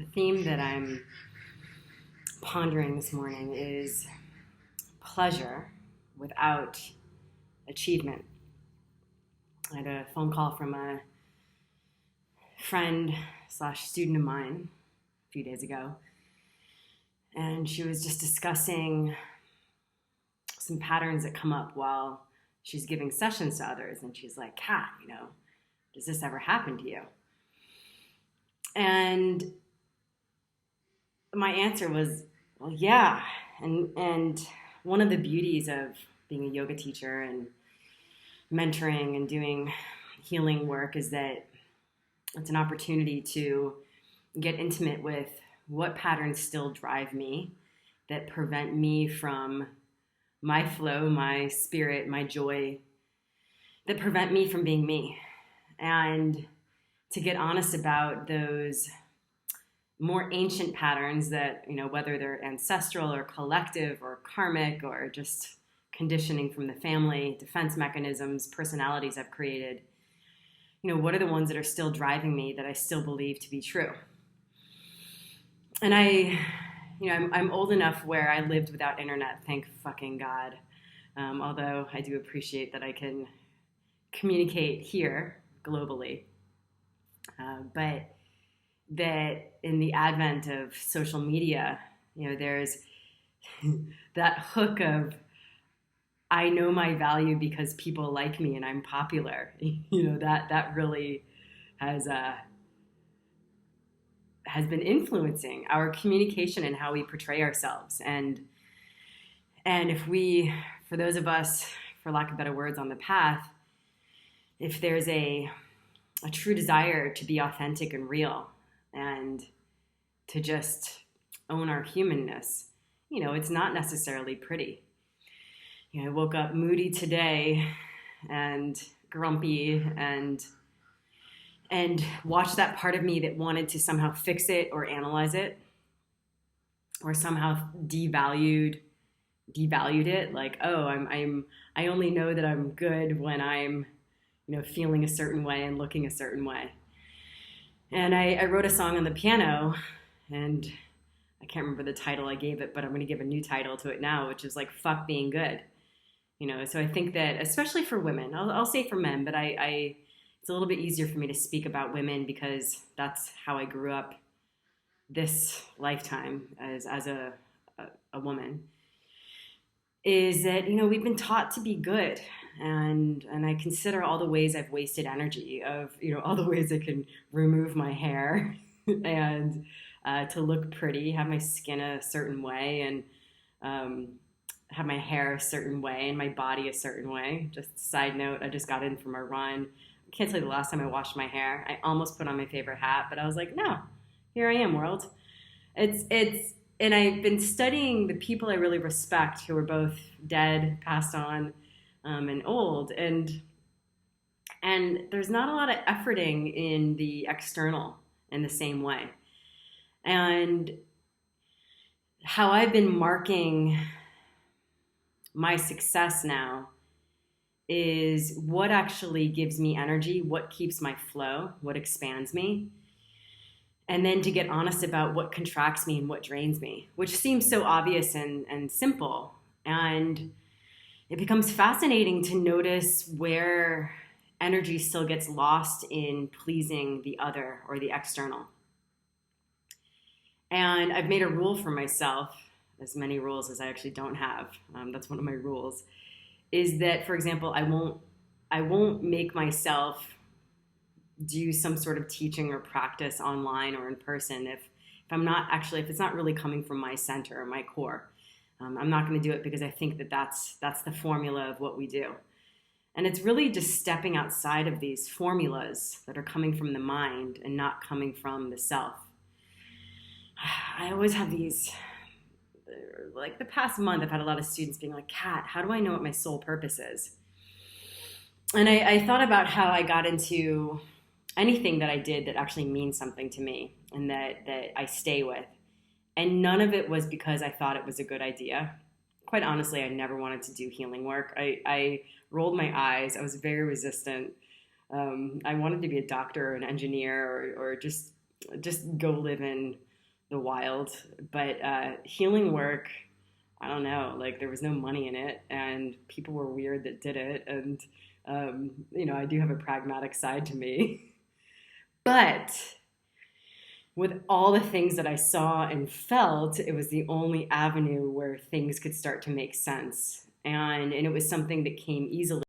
The theme that I'm pondering this morning is pleasure without achievement. I had a phone call from a friend slash student of mine a few days ago, and she was just discussing some patterns that come up while she's giving sessions to others. And she's like, Kat, does this ever happen to you? And my answer was, well, yeah. And one of the beauties of being a yoga teacher and mentoring and doing healing work is that it's an opportunity to get intimate with what patterns still drive me that prevent me from my flow, my spirit, my joy, that prevent me from being me. And to get honest about those more ancient patterns that, whether they're ancestral or collective or karmic or just conditioning from the family, defense mechanisms, personalities I've created, what are the ones that are still driving me that I still believe to be true? And I'm old enough where I lived without internet, thank fucking God. Although I do appreciate that I can communicate here globally. But that in the advent of social media, there's that hook of, I know my value because people like me and I'm popular. That really has been influencing our communication and how we portray ourselves. And if we, for those of us, for lack of better words, on the path, if there's a true desire to be authentic and real and to just own our humanness, it's not necessarily pretty. I woke up moody today and grumpy and watched that part of me that wanted to somehow fix it or analyze it or somehow devalued it. Like, oh, I only know that I'm good when I'm, feeling a certain way and looking a certain way. And I wrote a song on the piano, and I can't remember the title I gave it, but I'm going to give a new title to it now, which is like, fuck being good. So I think that, especially for women, I'll say for men, but it's a little bit easier for me to speak about women because that's how I grew up this lifetime as a woman, is that, we've been taught to be good. And I consider all the ways I've wasted energy of, all the ways I can remove my hair and to look pretty, have my skin a certain way, and have my hair a certain way and my body a certain way. Just side note, I just got in from a run. I can't tell you the last time I washed my hair. I almost put on my favorite hat, but I was like, no, here I am, world. And I've been studying the people I really respect who are both dead, passed on, and old. And there's not a lot of efforting in the external in the same way. And how I've been marking my success now is what actually gives me energy, what keeps my flow, what expands me. And then to get honest about what contracts me and what drains me, which seems so obvious and simple. And it becomes fascinating to notice where energy still gets lost in pleasing the other or the external. And I've made a rule for myself, as many rules as I actually don't have. That's one of my rules, is that, for example, I won't make myself do some sort of teaching or practice online or in person if it's not really coming from my center or my core. I'm not going to do it because I think that's the formula of what we do. And it's really just stepping outside of these formulas that are coming from the mind and not coming from the self. I always have these, like the past month, I've had a lot of students being like, Kat, how do I know what my soul purpose is? And I thought about how I got into anything that I did that actually means something to me and that I stay with. And none of it was because I thought it was a good idea. Quite honestly, I never wanted to do healing work. I rolled my eyes. I was very resistant. I wanted to be a doctor or an engineer or just go live in the wild. But healing work, I don't know, like there was no money in it, and people were weird that did it. And, I do have a pragmatic side to me. But with all the things that I saw and felt, it was the only avenue where things could start to make sense. And it was something that came easily.